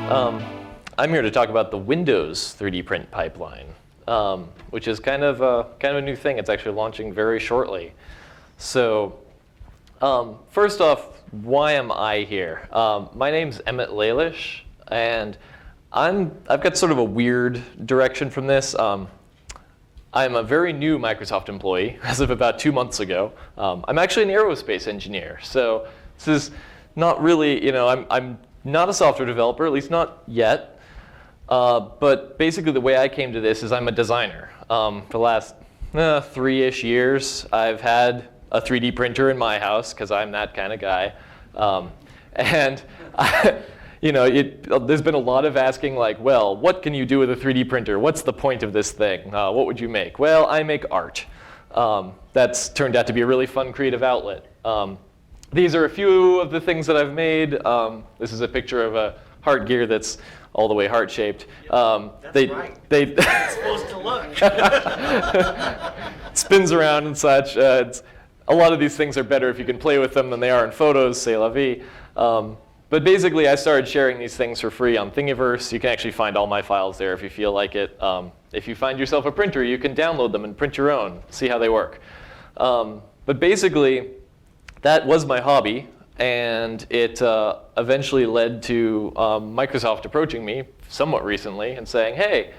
Um, I'm here to talk about the Windows 3D print pipeline, which is kind of a new thing. It's actually launching very shortly. So first off, why am I here? My name's Emmett Lalish, and I've got sort of a weird direction from this. I'm a very new Microsoft employee as of about 2 months ago. I'm actually an aerospace engineer, so this is not really, I'm not a software developer, at least not yet. But basically the way I came to this is I'm a designer. For the last 3-ish years, I've had a 3D printer in my house because I'm that kind of guy. There's been a lot of asking like, well, what can you do with a 3D printer? What's the point of this thing? What would you make? Well, I make art. That's turned out to be a really fun creative outlet. These are a few of the things that I've made. This is a picture of a heart gear that's all the way heart-shaped. That's right. It's supposed to look. Spins around and such. A lot of these things are better if you can play with them than they are in photos, c'est la vie. But basically, I started sharing these things for free on Thingiverse. You can actually find all my files there if you feel like it. If you find yourself a printer, you can download them and print your own, see how they work. But basically, that was my hobby. And it eventually led to Microsoft approaching me somewhat recently and saying, hey,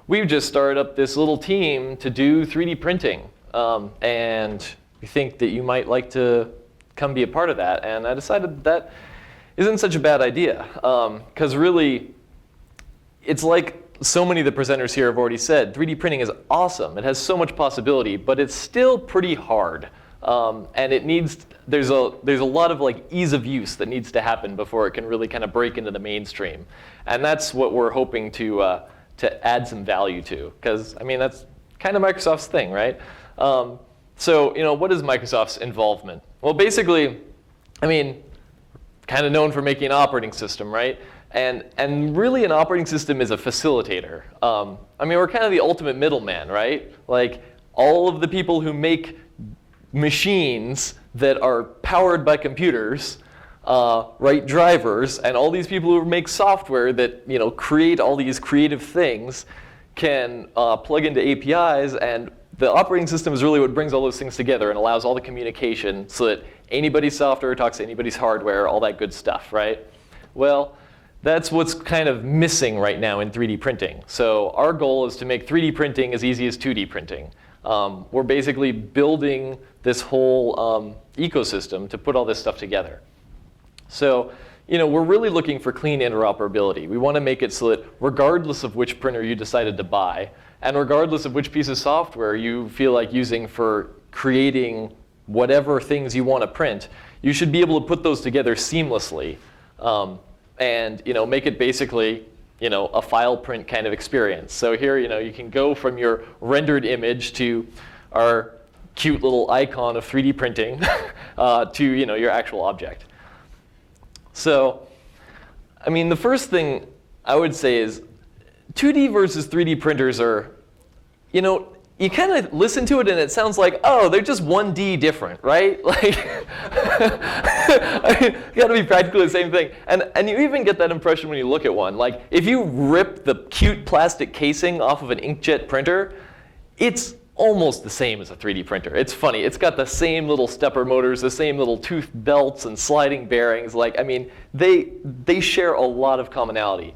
we've just started up this little team to do 3D printing. And we think that you might like to come be a part of that. And I decided that isn't such a bad idea. Because really, it's like so many of the presenters here have already said, 3D printing is awesome. It has so much possibility, but it's still pretty hard. And there's a lot of like ease of use that needs to happen before it can really kind of break into the mainstream. And that's what we're hoping to add some value to, because I mean that's kind of Microsoft's thing, right? So what is Microsoft's involvement? Well, basically, I mean, kind of known for making an operating system, right? And really an operating system is a facilitator. I mean, we're kind of the ultimate middleman, right? Like all of the people who make machines that are powered by computers, write drivers, and all these people who make software that create all these creative things can plug into APIs, and the operating system is really what brings all those things together and allows all the communication so that anybody's software talks to anybody's hardware, all that good stuff, right? Well, that's what's kind of missing right now in 3D printing. So our goal is to make 3D printing as easy as 2D printing. We're basically building this whole ecosystem to put all this stuff together. So, we're really looking for clean interoperability. We want to make it so that regardless of which printer you decided to buy, and regardless of which piece of software you feel like using for creating whatever things you want to print, you should be able to put those together seamlessly, and make it basically a file print kind of experience. So here, you can go from your rendered image to our cute little icon of 3D printing to your actual object. So, I mean, the first thing I would say is 2D versus 3D printers are, you kind of listen to it and it sounds like, oh, they're just 1D different, right? Like, I mean, it's got to be practically the same thing. And you even get that impression when you look at one. Like, if you rip the cute plastic casing off of an inkjet printer, it's almost the same as a 3D printer. It's funny. It's got the same little stepper motors, the same little tooth belts and sliding bearings. Like, I mean, they share a lot of commonality.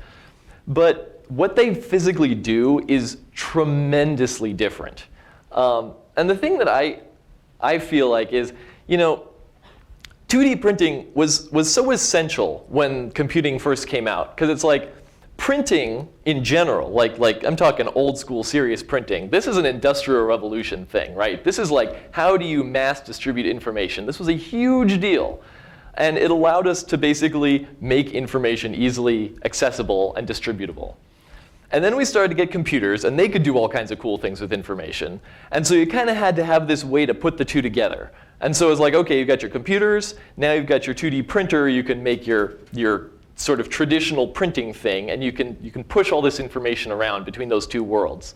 But what they physically do is tremendously different. And the thing that I feel like is, 2D printing was so essential when computing first came out, because it's like printing in general, like I'm talking old school serious printing. This is an industrial revolution thing, right? This is like, how do you mass distribute information? This was a huge deal. And it allowed us to basically make information easily accessible and distributable. And then we started to get computers, and they could do all kinds of cool things with information. And so you kind of had to have this way to put the two together. And so it's like, okay, you've got your computers, now you've got your 2D printer, you can make your sort of traditional printing thing, and you can push all this information around between those two worlds.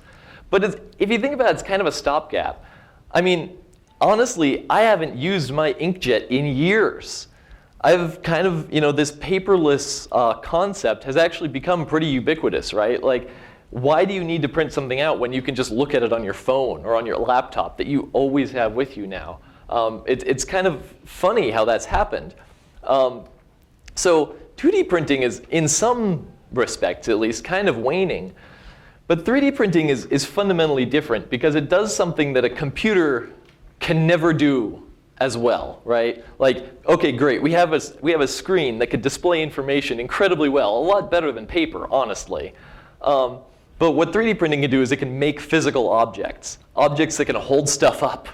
But if you think about it, it's kind of a stopgap. I mean, honestly, I haven't used my inkjet in years. I've kind of, this paperless concept has actually become pretty ubiquitous, right? Like, why do you need to print something out when you can just look at it on your phone or on your laptop that you always have with you now? It's kind of funny how that's happened. So 2D printing is, in some respects at least, kind of waning. But 3D printing is fundamentally different because it does something that a computer can never do as well, right? Like, okay, great, we have a screen that could display information incredibly well, a lot better than paper, honestly. But what 3D printing can do is it can make physical objects that can hold stuff up,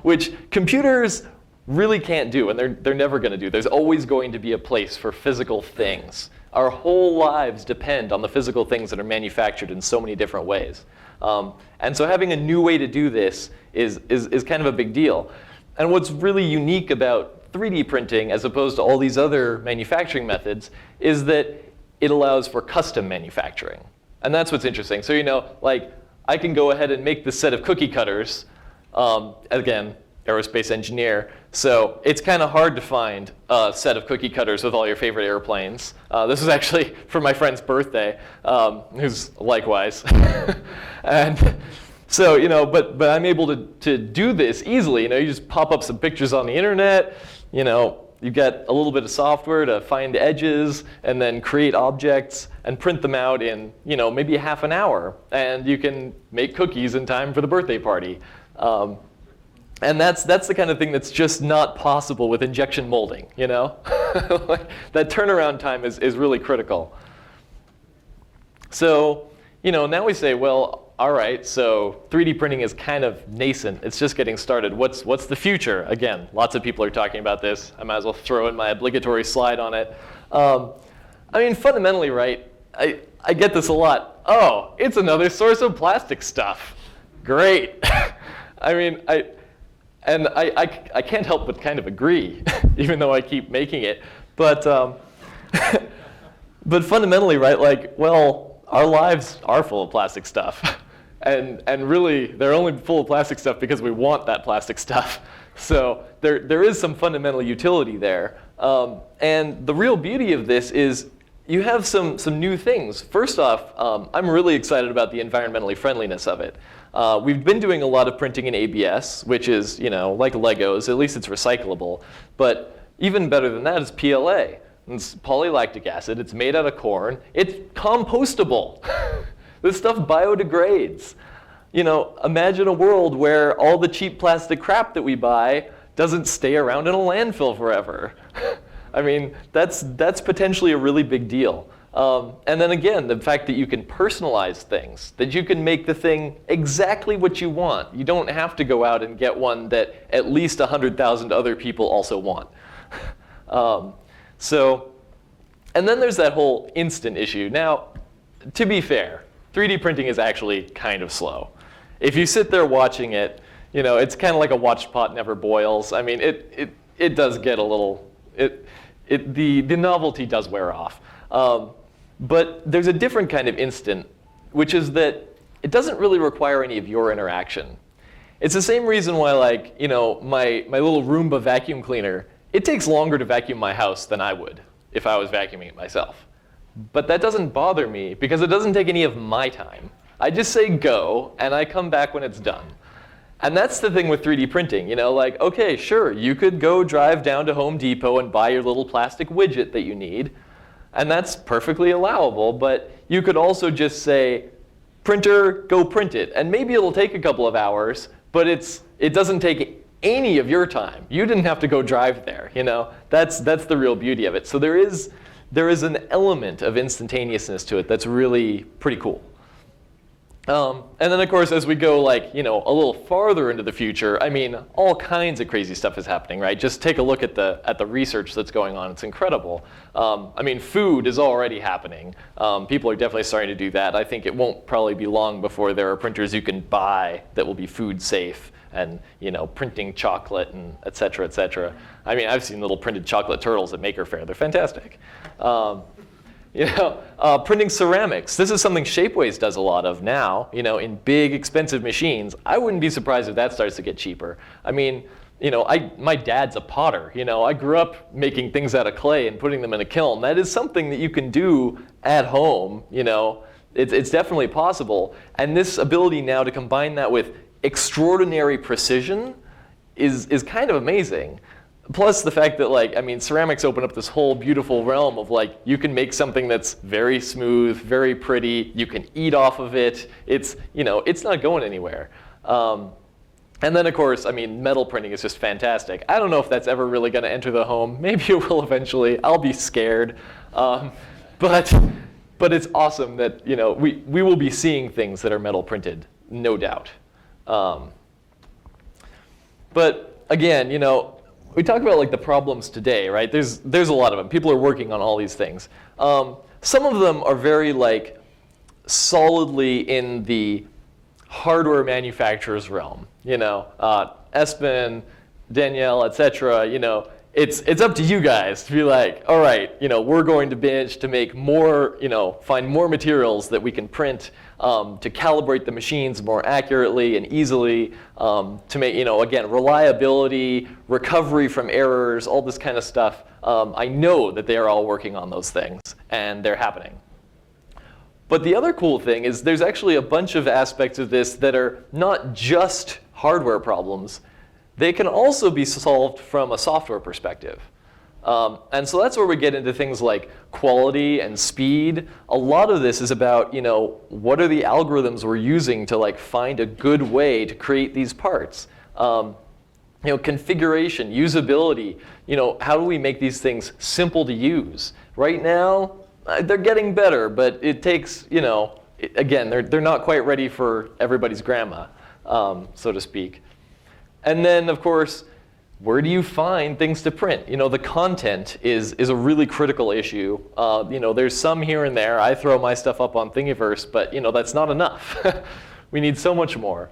which computers really can't do, and they're never going to do. There's always going to be a place for physical things. Our whole lives depend on the physical things that are manufactured in so many different ways. And so having a new way to do this is kind of a big deal. And what's really unique about 3D printing, as opposed to all these other manufacturing methods, is that it allows for custom manufacturing. And that's what's interesting. So, like, I can go ahead and make this set of cookie cutters. Again, aerospace engineer. So it's kind of hard to find a set of cookie cutters with all your favorite airplanes. This was actually for my friend's birthday, who's likewise. And so, but I'm able to do this easily. You just pop up some pictures on the internet. You've got a little bit of software to find edges and then create objects and print them out in, maybe a half an hour. And you can make cookies in time for the birthday party. And that's the kind of thing that's just not possible with injection molding, Like, that turnaround time is really critical. So, now we say, well, all right, so 3D printing is kind of nascent. It's just getting started. What's the future? Again, lots of people are talking about this. I might as well throw in my obligatory slide on it. Fundamentally, right, I get this a lot. Oh, it's another source of plastic stuff. Great. I can't help but kind of agree, even though I keep making it. But but fundamentally, right, like, well, our lives are full of plastic stuff. And really, they're only full of plastic stuff because we want that plastic stuff. So there is some fundamental utility there. And the real beauty of this is you have some new things. First off, I'm really excited about the environmentally friendliness of it. We've been doing a lot of printing in ABS, which is, like Legos, at least it's recyclable. But even better than that is PLA. It's polylactic acid. It's made out of corn. It's compostable. This stuff biodegrades. Imagine a world where all the cheap plastic crap that we buy doesn't stay around in a landfill forever. That's potentially a really big deal. And then again, the fact that you can personalize things, that you can make the thing exactly what you want. You don't have to go out and get one that at least 100,000 other people also want. And then there's that whole instant issue. Now, to be fair, 3D printing is actually kind of slow. If you sit there watching it, it's kind of like a watched pot never boils. It does get a little, the novelty does wear off. But there's a different kind of instant, which is that it doesn't really require any of your interaction. It's the same reason why, like, my little Roomba vacuum cleaner, it takes longer to vacuum my house than I would if I was vacuuming it myself. But that doesn't bother me because it doesn't take any of my time. I just say go, and I come back when it's done. And that's the thing with 3D printing. Like, okay, sure, you could go drive down to Home Depot and buy your little plastic widget that you need. And that's perfectly allowable, but you could also just say, printer, go print it. And maybe it'll take a couple of hours, but it doesn't take any of your time. You didn't have to go drive there, That's the real beauty of it. So there is an element of instantaneousness to it that's really pretty cool. And then, of course, as we go, like, a little farther into the future, all kinds of crazy stuff is happening, right? Just take a look at the research that's going on. It's incredible. Food is already happening. People are definitely starting to do that. I think it won't probably be long before there are printers you can buy that will be food safe and, printing chocolate and et cetera, et cetera. I've seen little printed chocolate turtles at Maker Faire. They're fantastic. Printing ceramics. This is something Shapeways does a lot of now, in big, expensive machines. I wouldn't be surprised if that starts to get cheaper. my dad's a potter. I grew up making things out of clay and putting them in a kiln. That is something that you can do at home. It's definitely possible. And this ability now to combine that with extraordinary precision is kind of amazing. Plus the fact that ceramics open up this whole beautiful realm of you can make something that's very smooth, very pretty. You can eat off of it. It's not going anywhere. And then of course, metal printing is just fantastic. I don't know if that's ever really going to enter the home. Maybe it will eventually. I'll be scared. But it's awesome that we will be seeing things that are metal printed, no doubt. But again, we talk about the problems today, right? There's a lot of them. People are working on all these things. Some of them are very solidly in the hardware manufacturer's realm. Espen, Danielle, etc. It's up to you guys to be all right, we're going to manage to make more, find more materials that we can print to calibrate the machines more accurately and easily, to make, again, reliability, recovery from errors, all this kind of stuff. I know that they are all working on those things, and they're happening. But the other cool thing is there's actually a bunch of aspects of this that are not just hardware problems. They can also be solved from a software perspective. And so that's where we get into things like quality and speed. A lot of this is about, what are the algorithms we're using to find a good way to create these parts. Configuration, usability, how do we make these things simple to use? Right now, they're getting better, but it takes, again, they're not quite ready for everybody's grandma, so to speak. And then, of course, where do you find things to print? The content is a really critical issue. There's some here and there. I throw my stuff up on Thingiverse, but that's not enough. We need so much more.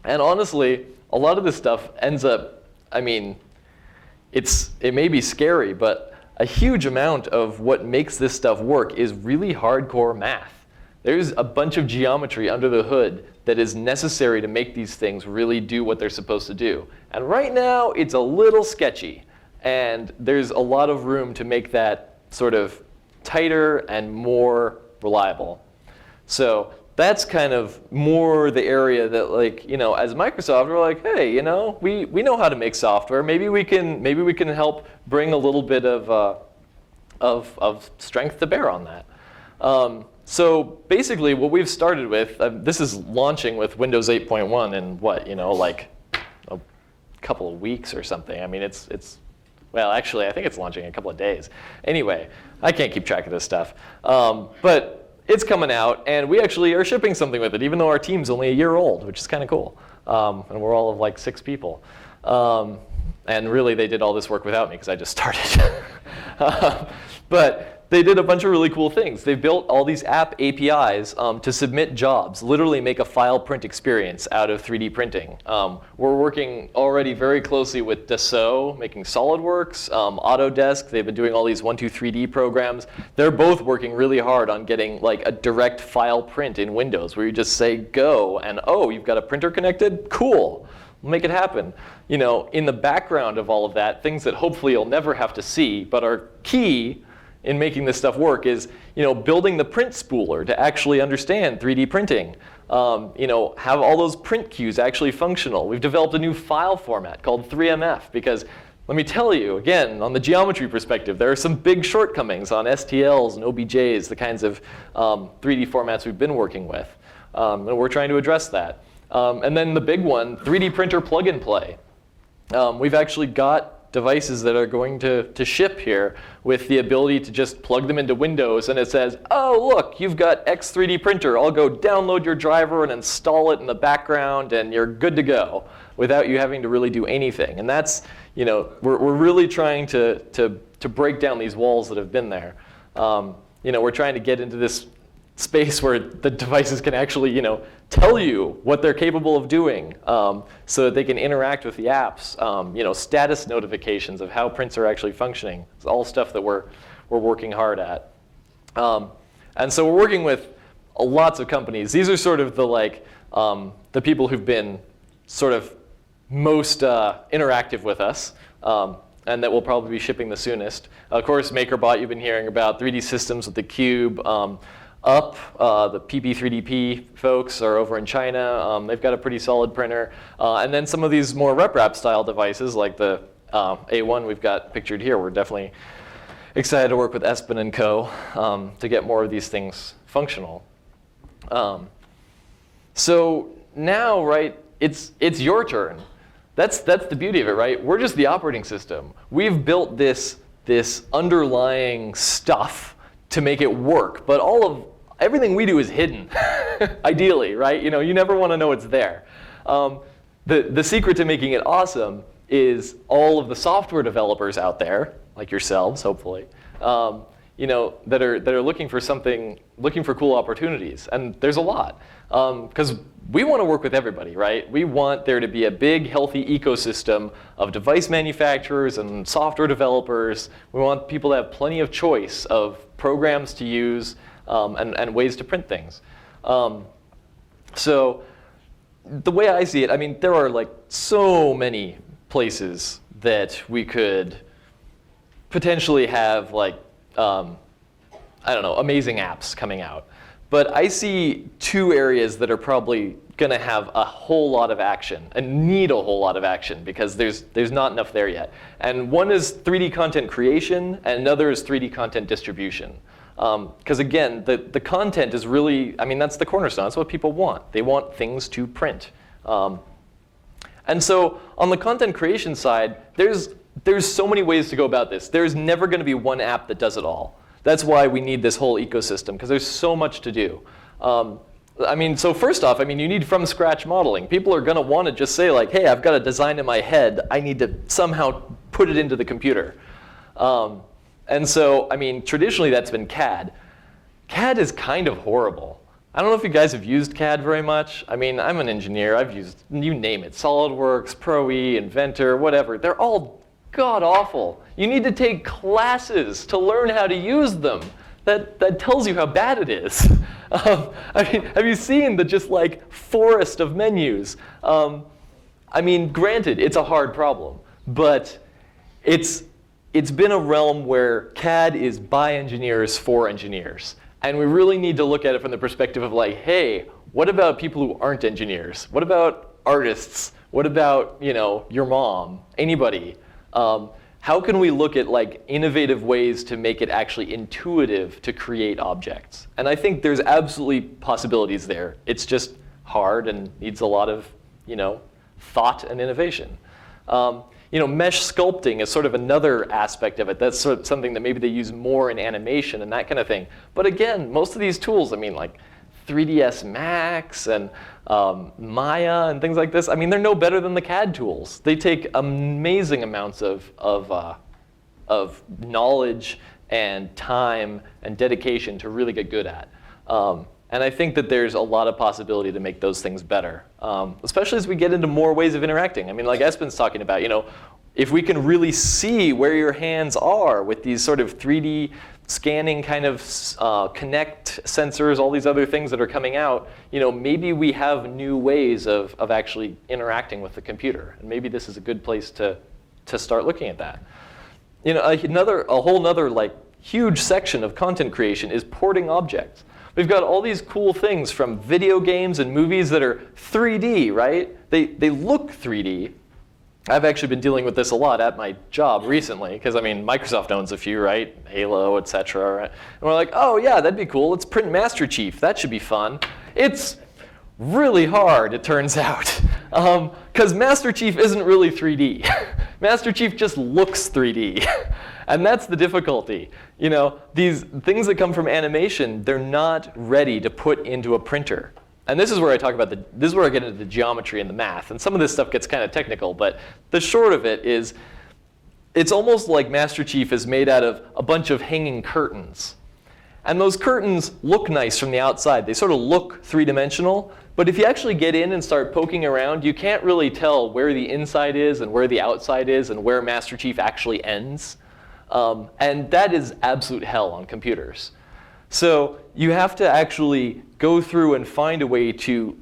And honestly, a lot of this stuff ends up, it may be scary, but a huge amount of what makes this stuff work is really hardcore math. There's a bunch of geometry under the hood that is necessary to make these things really do what they're supposed to do. And right now, it's a little sketchy. And there's a lot of room to make that sort of tighter and more reliable. So that's kind of more the area that, as Microsoft, we're hey, we know how to make software. Maybe we can help bring a little bit of strength to bear on that. So basically, what we've started with, this is launching with Windows 8.1 in what, a couple of weeks or something. Well, actually, I think it's launching in a couple of days. Anyway, I can't keep track of this stuff. But it's coming out, and we actually are shipping something with it, even though our team's only a year old, which is kind of cool. And we're all of 6 people. And really, they did all this work without me because I just started. But they did a bunch of really cool things. They built all these app APIs to submit jobs, literally make a file print experience out of 3D printing. We're working already very closely with Dassault, making SolidWorks, Autodesk. They've been doing all these 123D programs. They're both working really hard on getting a direct file print in Windows, where you just say go, and oh, you've got a printer connected? Cool. We'll make it happen. In the background of all of that, things that hopefully you'll never have to see, but are key in making this stuff work is, building the print spooler to actually understand 3D printing. Have all those print queues actually functional. We've developed a new file format called 3MF because, let me tell you, again, on the geometry perspective, there are some big shortcomings on STLs and OBJs, the kinds of 3D formats we've been working with. And we're trying to address that. And then the big one, 3D printer plug and play. We've actually got devices that are going to ship here with the ability to just plug them into Windows, and it says, oh, look, you've got X 3D printer. I'll go download your driver and install it in the background, and you're good to go without you having to really do anything. And that's, we're really trying to break down these walls that have been there. We're trying to get into this space where the devices can actually, tell you what they're capable of doing, so that they can interact with the apps. Status notifications of how prints are actually functioning. It's all stuff that we're working hard at. And so we're working with lots of companies. These are sort of the people who've been sort of most interactive with us, and that we'll probably be shipping the soonest. Of course, MakerBot you've been hearing about, 3D systems with the Cube. The PP3DP folks are over in China. They've got a pretty solid printer. And then some of these more RepRap style devices like the A1 we've got pictured here. We're definitely excited to work with Espen and co. To get more of these things functional. So now, right, it's your turn. That's the beauty of it, right? We're just the operating system. We've built this underlying stuff to make it work, but everything we do is hidden, ideally, right? You never want to know it's there. The secret to making it awesome is all of the software developers out there, like yourselves, hopefully, that are looking for cool opportunities, and there's a lot, because we want to work with everybody, right? We want there to be a big, healthy ecosystem of device manufacturers and software developers. We want people to have plenty of choice of programs to use and ways to print things. So the way I see it, I mean, there are like so many places that we could potentially have like, I don't know, amazing apps coming out. But I see two areas that are probably going to have a whole lot of action and need a whole lot of action because there's not enough there yet. And one is 3D content creation, and another is 3D content distribution. Because again, the content is really, I mean, that's the cornerstone. That's what people want. They want things to print. And so on the content creation side, there's so many ways to go about this. There's never going to be one app that does it all. That's why we need this whole ecosystem, because there's so much to do. I mean, so first off, I mean, you need from scratch modeling. People are going to want to just say like, hey, I've got a design in my head. I need to somehow put it into the computer. And so, I mean, traditionally that's been CAD. CAD is kind of horrible. I don't know if you guys have used CAD very much. I mean, I'm an engineer. I've used, you name it, SolidWorks, Pro-E, Inventor, whatever. They're all god-awful. You need to take classes to learn how to use them. That tells you how bad it is. I mean, have you seen the just like forest of menus? I mean, granted, it's a hard problem, but it's been a realm where CAD is by engineers for engineers. And we really need to look at it from the perspective of like, hey, what about people who aren't engineers? What about artists? What about, your mom? Anybody? How can we look at like innovative ways to make it actually intuitive to create objects? And I think there's absolutely possibilities there. It's just hard and needs a lot of, thought and innovation. Mesh sculpting is sort of another aspect of it. That's sort of something that maybe they use more in animation and that kind of thing. But again, most of these tools, I mean, like 3ds Max and Maya and things like this, I mean, they're no better than the CAD tools. They take amazing amounts of knowledge and time and dedication to really get good at. And I think that there's a lot of possibility to make those things better, especially as we get into more ways of interacting. I mean, like Espen's talking about, if we can really see where your hands are with these sort of 3D scanning kind of connect sensors, all these other things that are coming out, maybe we have new ways of actually interacting with the computer. And maybe this is a good place to start looking at that. A whole nother like huge section of content creation is porting objects. We've got all these cool things from video games and movies that are 3D, right? They look 3D. I've actually been dealing with this a lot at my job recently, because I mean, Microsoft owns a few, right? Halo, et cetera. And we're like, oh yeah, that'd be cool. Let's print Master Chief. That should be fun. It's really hard, it turns out, because Master Chief isn't really 3D. Master Chief just looks 3D. And that's the difficulty. These things that come from animation, they're not ready to put into a printer. And this is where I talk about this is where I get into the geometry and the math. And some of this stuff gets kind of technical, but the short of it is, it's almost like Master Chief is made out of a bunch of hanging curtains. And those curtains look nice from the outside. They sort of look three-dimensional, but if you actually get in and start poking around, you can't really tell where the inside is and where the outside is and where Master Chief actually ends. And that is absolute hell on computers. So you have to actually go through and find a way to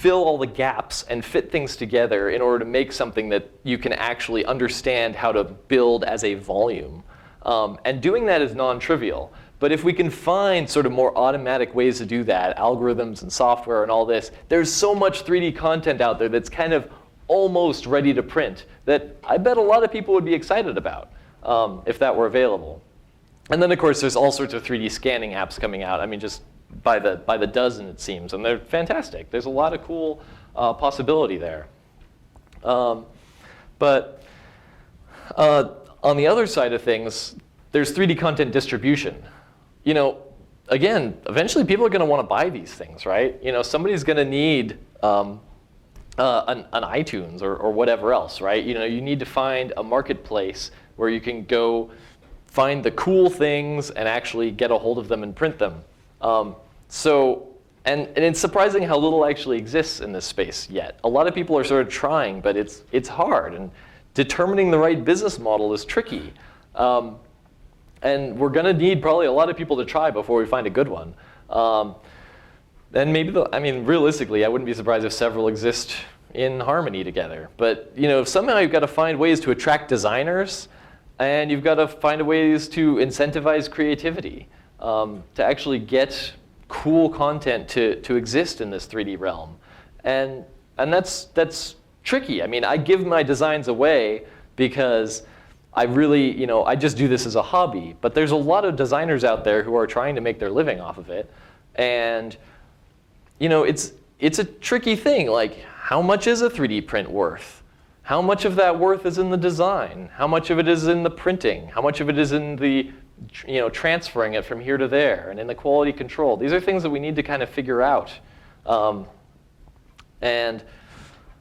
fill all the gaps and fit things together in order to make something that you can actually understand how to build as a volume. And doing that is non-trivial. But if we can find sort of more automatic ways to do that, algorithms and software and all this, there's so much 3D content out there that's kind of almost ready to print that I bet a lot of people would be excited about if that were available. And then, of course, there's all sorts of 3D scanning apps coming out. I mean, just by the dozen, it seems. And they're fantastic. There's a lot of cool possibility there. But on the other side of things, there's 3D content distribution. Again, eventually people are going to want to buy these things, right? Somebody's going to need an iTunes or whatever else, right? You need to find a marketplace where you can go find the cool things and actually get a hold of them and print them. And it's surprising how little actually exists in this space yet. A lot of people are sort of trying, but it's hard. And determining the right business model is tricky. And we're going to need probably a lot of people to try before we find a good one. And maybe, realistically, I wouldn't be surprised if several exist in harmony together. But somehow you've got to find ways to attract designers, and you've got to find ways to incentivize creativity, to actually get cool content to exist in this 3D realm. And that's tricky. I give my designs away because I really, I just do this as a hobby. But there's a lot of designers out there who are trying to make their living off of it. And it's a tricky thing. Like, how much is a 3D print worth? How much of that worth is in the design? How much of it is in the printing? How much of it is in the transferring it from here to there and in the quality control? These are things that we need to kind of figure out. And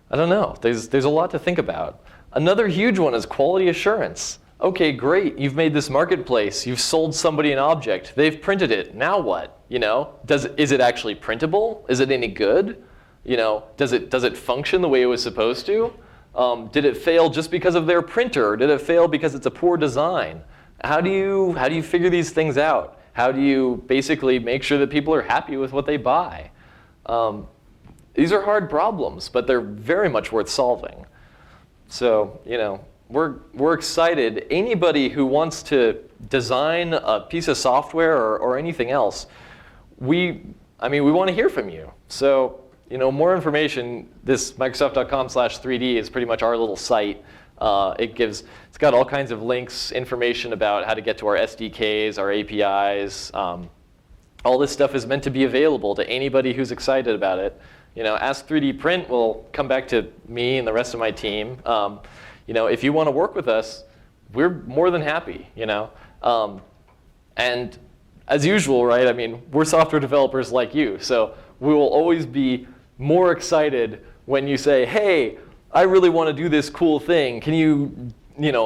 I don't know. There's a lot to think about. Another huge one is quality assurance. Okay, great. You've made this marketplace. You've sold somebody an object. They've printed it. Now what? Is it actually printable? Is it any good? Does it function the way it was supposed to? Did it fail just because of their printer? Did it fail because it's a poor design? How do you figure these things out? How do you basically make sure that people are happy with what they buy? These are hard problems, but they're very much worth solving. So, we're excited. Anybody who wants to design a piece of software or anything else, we want to hear from you. So, more information, this Microsoft.com/3D is pretty much our little site. It's got all kinds of links, information about how to get to our SDKs, our APIs. All this stuff is meant to be available to anybody who's excited about it. Ask 3D Print will come back to me and the rest of my team. If you want to work with us, we're more than happy. And as usual, right? We're software developers like you, so we will always be more excited when you say, "Hey, I really want to do this cool thing. Can you,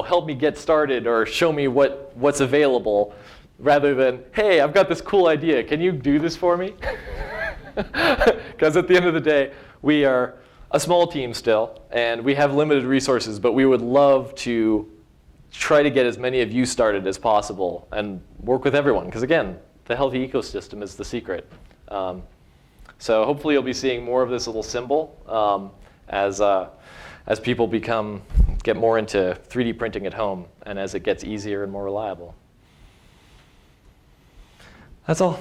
help me get started or show me what's available?" Rather than, "Hey, I've got this cool idea. Can you do this for me?" Because at the end of the day, we are a small team still, and we have limited resources, but we would love to try to get as many of you started as possible and work with everyone. Because again, the healthy ecosystem is the secret. So hopefully you'll be seeing more of this little symbol as people get more into 3D printing at home and as it gets easier and more reliable. That's all.